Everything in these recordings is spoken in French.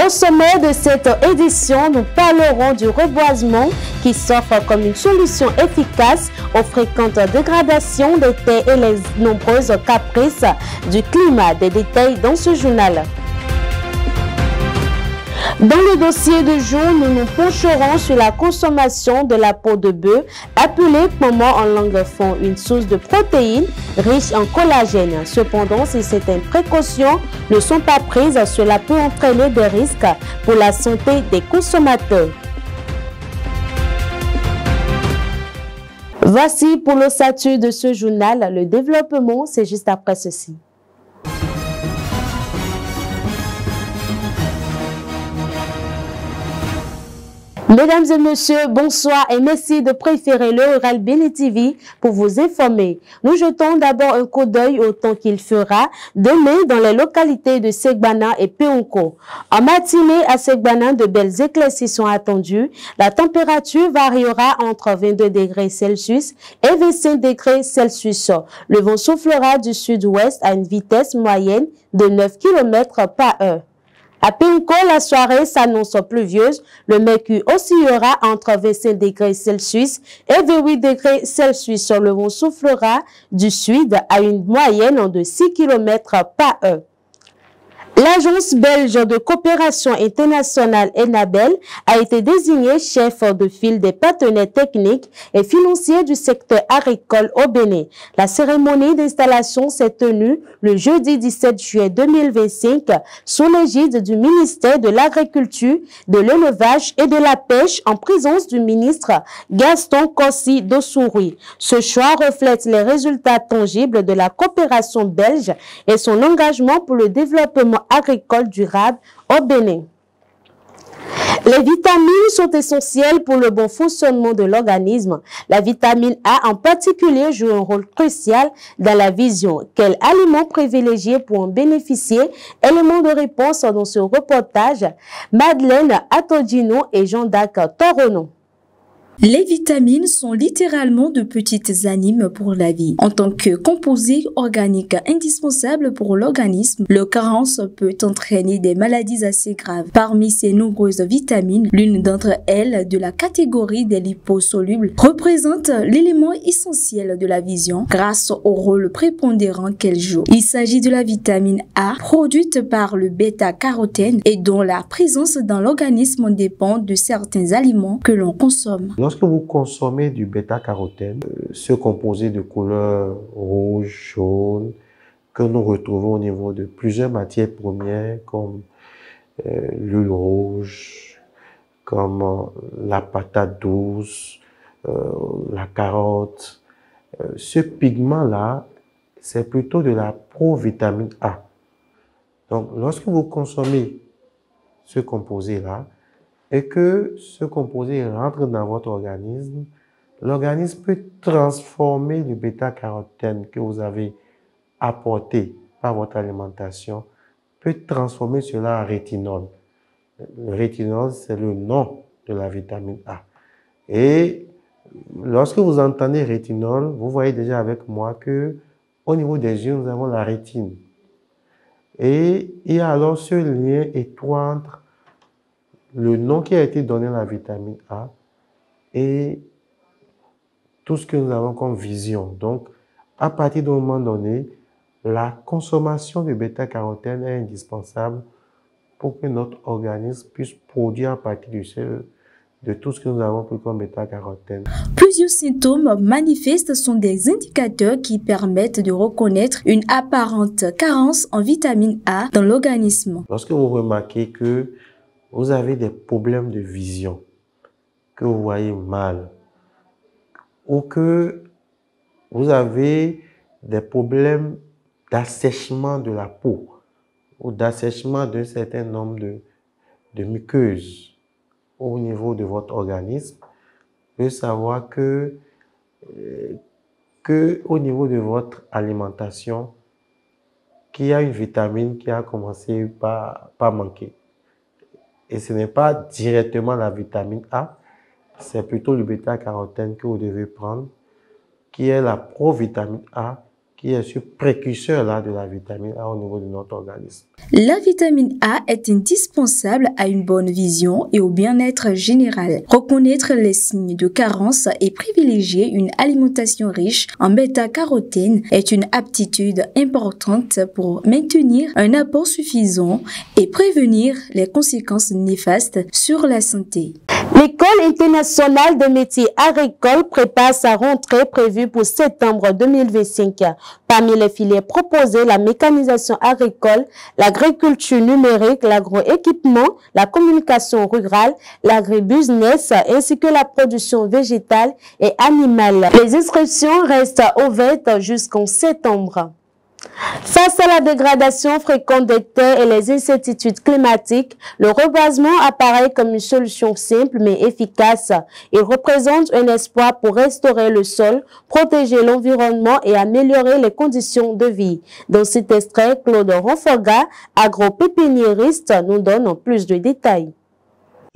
Au sommet de cette édition, nous parlerons du reboisement qui s'offre comme une solution efficace aux fréquentes dégradations des terres et les nombreuses caprices du climat. Des détails dans ce journal. Dans le dossier du jour, nous nous pencherons sur la consommation de la peau de bœuf, appelée pomo en langue fon, une source de protéines riche en collagène. Cependant, si certaines précautions ne sont pas prises, cela peut entraîner des risques pour la santé des consommateurs. Voici pour l'ossature de ce journal. Le développement, c'est juste après ceci. Mesdames et messieurs, bonsoir et merci de préférer le Rural Béni TV pour vous informer. Nous jetons d'abord un coup d'œil au temps qu'il fera demain dans les localités de Segbana et Peonko. En matinée à Segbana, de belles éclaircies sont attendues. La température variera entre 22 degrés Celsius et 25 degrés Celsius. Le vent soufflera du sud-ouest à une vitesse moyenne de 9 km par heure. À Peonko, la soirée s'annonce pluvieuse. Le mercure oscillera entre 25 degrés Celsius et 28 degrés Celsius. Le vent soufflera du sud à une moyenne de 6 km par heure. L'Agence belge de coopération internationale ENABEL a été désignée chef de file des partenaires techniques et financiers du secteur agricole au Bénin. La cérémonie d'installation s'est tenue le jeudi 17 juillet 2025 sous l'égide du ministère de l'Agriculture, de l'Élevage et de la Pêche en présence du ministre Gaston Kossi Dossouri. Ce choix reflète les résultats tangibles de la coopération belge et son engagement pour le développement agricole durable au Bénin. Les vitamines sont essentielles pour le bon fonctionnement de l'organisme. La vitamine A en particulier joue un rôle crucial dans la vision. Quel aliment privilégié pour en bénéficier? Élément de réponse dans ce reportage, Madeleine Atodino et Jean-Dac Torono. Les vitamines sont littéralement de petites animes pour la vie. En tant que composé organique indispensable pour l'organisme, leur carence peut entraîner des maladies assez graves. Parmi ces nombreuses vitamines, l'une d'entre elles, de la catégorie des liposolubles, représente l'élément essentiel de la vision grâce au rôle prépondérant qu'elle joue. Il s'agit de la vitamine A, produite par le bêta-carotène et dont la présence dans l'organisme dépend de certains aliments que l'on consomme. Lorsque vous consommez du bêta-carotène, ce composé de couleur rouge, jaune, que nous retrouvons au niveau de plusieurs matières premières comme l'huile rouge, comme la patate douce, la carotte, ce pigment-là, c'est plutôt de la provitamine A. Donc, lorsque vous consommez ce composé-là, et que ce composé rentre dans votre organisme, l'organisme peut transformer le bêta-carotène que vous avez apporté par votre alimentation, peut transformer cela en rétinol. Le rétinol, c'est le nom de la vitamine A. Et lorsque vous entendez rétinol, vous voyez déjà avec moi que au niveau des yeux, nous avons la rétine. Et il y a alors ce lien étroit entre le nom qui a été donné à la vitamine A et tout ce que nous avons comme vision. Donc, à partir d'un moment donné, la consommation de bêta-carotène est indispensable pour que notre organisme puisse produire à partir de tout ce que nous avons pris comme bêta-carotène. Plusieurs symptômes manifestes sont des indicateurs qui permettent de reconnaître une apparente carence en vitamine A dans l'organisme. Lorsque vous remarquez que vous avez des problèmes de vision, que vous voyez mal, ou que vous avez des problèmes d'assèchement de la peau, ou d'assèchement d'un certain nombre de muqueuses au niveau de votre organisme, vous devez savoir que au niveau de votre alimentation, qu'il y a une vitamine qui a commencé par manquer. Et ce n'est pas directement la vitamine A, c'est plutôt le bêta-carotène que vous devez prendre, qui est la provitamine A, qui est ce précurseur-là de la vitamine A au niveau de notre organisme. La vitamine A est indispensable à une bonne vision et au bien-être général. Reconnaître les signes de carence et privilégier une alimentation riche en bêta-carotène est une aptitude importante pour maintenir un apport suffisant et prévenir les conséquences néfastes sur la santé. L'École internationale des métiers agricoles prépare sa rentrée prévue pour septembre 2025. Parmi les filières proposées, la mécanisation agricole, l'agriculture numérique, l'agroéquipement, la communication rurale, l'agribusiness ainsi que la production végétale et animale. Les inscriptions restent ouvertes jusqu'en septembre. Face à la dégradation fréquente des terres et les incertitudes climatiques, le reboisement apparaît comme une solution simple mais efficace. Il représente un espoir pour restaurer le sol, protéger l'environnement et améliorer les conditions de vie. Dans cet extrait, Claude Ronfoga, agro-pépiniériste, nous donne plus de détails.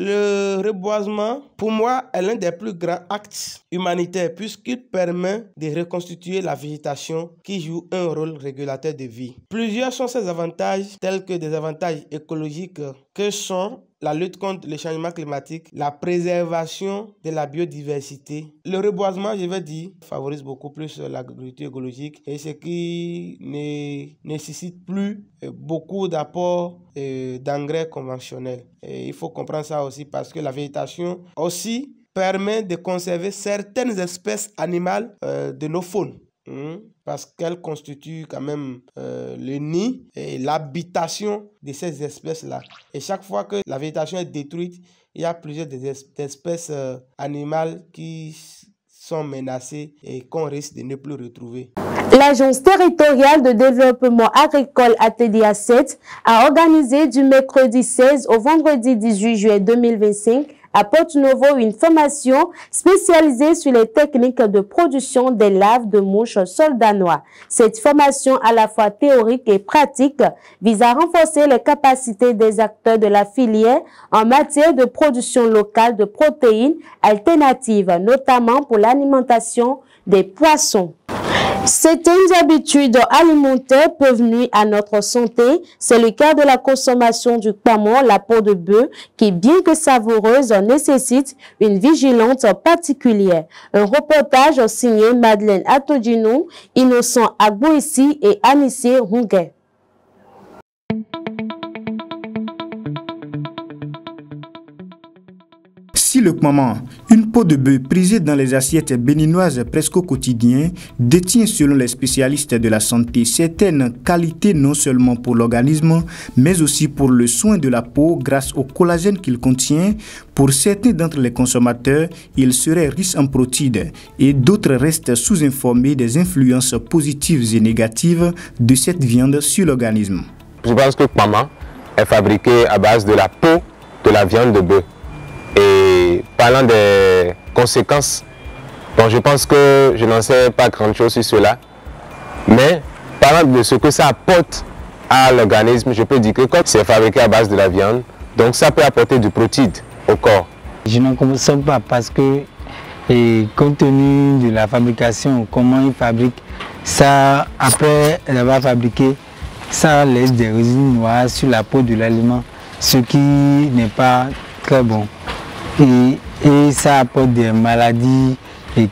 Le reboisement, pour moi, est l'un des plus grands actes humanitaires puisqu'il permet de reconstituer la végétation qui joue un rôle régulateur de vie. Plusieurs sont ses avantages, tels que des avantages écologiques que sont la lutte contre le changement climatique, la préservation de la biodiversité. Le reboisement, je vais dire, favorise beaucoup plus l'agriculture écologique et ce qui ne nécessite plus beaucoup d'apports d'engrais conventionnels. Et il faut comprendre ça aussi parce que la végétation aussi permet de conserver certaines espèces animales de nos faunes. Parce qu'elle constitue quand même le nid et l'habitation de ces espèces-là. Et chaque fois que la végétation est détruite, il y a plusieurs espèces animales qui sont menacées et qu'on risque de ne plus retrouver. L'Agence territoriale de développement agricole ATDA 7 a organisé du mercredi 16 au vendredi 18 juillet 2025 à Porto-Novo une formation spécialisée sur les techniques de production des larves de mouches soldanois. Cette formation à la fois théorique et pratique vise à renforcer les capacités des acteurs de la filière en matière de production locale de protéines alternatives, notamment pour l'alimentation des poissons. Certaines habitudes alimentaires peuvent nuire à notre santé. C'est le cas de la consommation du poumon, la peau de bœuf, qui, bien que savoureuse, nécessite une vigilance particulière. Un reportage signé Madeleine Atodino, Innocent Agbouissi et Anissé Rouguet. Si le kmama, une peau de bœuf prisée dans les assiettes béninoises presque au quotidien, détient selon les spécialistes de la santé certaines qualités non seulement pour l'organisme, mais aussi pour le soin de la peau grâce au collagène qu'il contient, pour certains d'entre les consommateurs, il serait riche en protéines et d'autres restent sous-informés des influences positives et négatives de cette viande sur l'organisme. Je pense que le kmama est fabriqué à base de la peau de la viande de bœuf. Et parlant des conséquences, bon, je pense que je n'en sais pas grand-chose sur cela. Mais parlant de ce que ça apporte à l'organisme, je peux dire que quand c'est fabriqué à base de la viande, donc ça peut apporter du protéine au corps. Je ne consomme pas parce que, compte tenu de la fabrication, comment ils fabriquent, ça, après l'avoir fabriqué, ça laisse des résidus noirs sur la peau de l'aliment, ce qui n'est pas très bon. Et ça apporte des maladies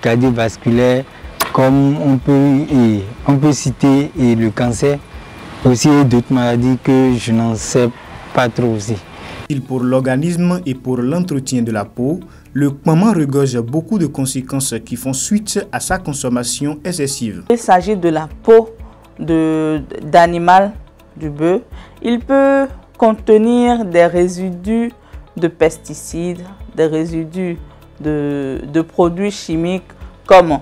cardiovasculaires comme on peut citer le cancer, aussi d'autres maladies que je n'en sais pas trop aussi. Pour l'organisme et pour l'entretien de la peau, le kmama regorge beaucoup de conséquences qui font suite à sa consommation excessive. Il s'agit de la peau d'animal du bœuf. Il peut contenir des résidus de pesticides, des résidus de produits chimiques comme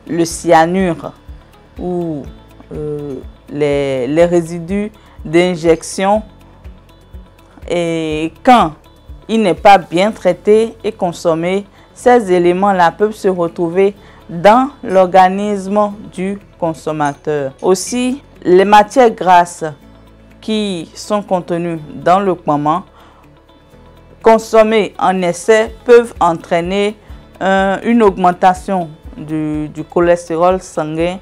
le cyanure ou les résidus d'injection. Et quand il n'est pas bien traité et consommé, ces éléments-là peuvent se retrouver dans l'organisme du consommateur. Aussi, les matières grasses qui sont contenues dans le kmama consommés en excès peuvent entraîner une augmentation du cholestérol sanguin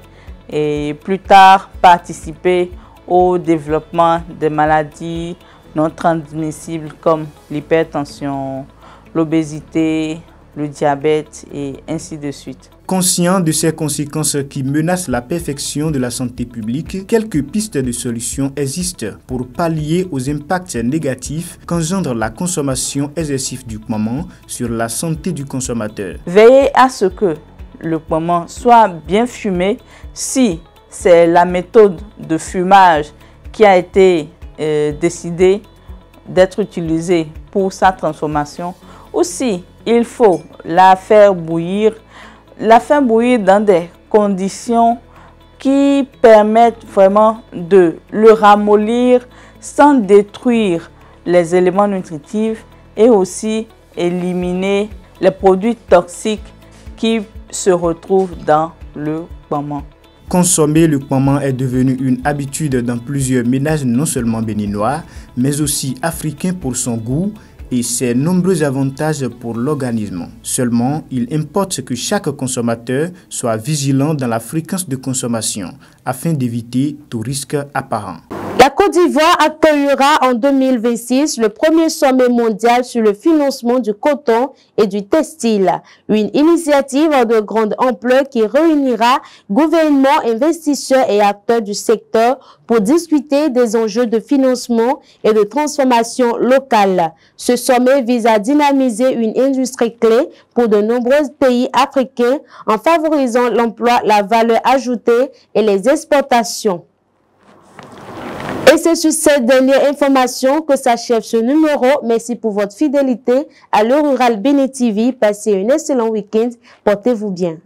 et plus tard participer au développement des maladies non transmissibles comme l'hypertension, l'obésité, le diabète et ainsi de suite. Conscient de ces conséquences qui menacent la perfection de la santé publique, quelques pistes de solutions existent pour pallier aux impacts négatifs qu'engendre la consommation excessive du poumon sur la santé du consommateur. Veillez à ce que le poumon soit bien fumé si c'est la méthode de fumage qui a été décidée d'être utilisée pour sa transformation. Aussi, il faut la faire bouillir dans des conditions qui permettent vraiment de le ramollir sans détruire les éléments nutritifs et aussi éliminer les produits toxiques qui se retrouvent dans le poumon. Consommer le poumon est devenu une habitude dans plusieurs ménages non seulement béninois, mais aussi africains pour son goût et ses nombreux avantages pour l'organisme. Seulement, il importe que chaque consommateur soit vigilant dans la fréquence de consommation afin d'éviter tout risque apparent. La Côte d'Ivoire accueillera en 2026 le premier sommet mondial sur le financement du coton et du textile, une initiative de grande ampleur qui réunira gouvernements, investisseurs et acteurs du secteur pour discuter des enjeux de financement et de transformation locale. Ce sommet vise à dynamiser une industrie clé pour de nombreux pays africains en favorisant l'emploi, la valeur ajoutée et les exportations. Et c'est sur cette dernière information que s'achève ce numéro. Merci pour votre fidélité à Le Rural Bénin TV. Passez un excellent week-end. Portez-vous bien.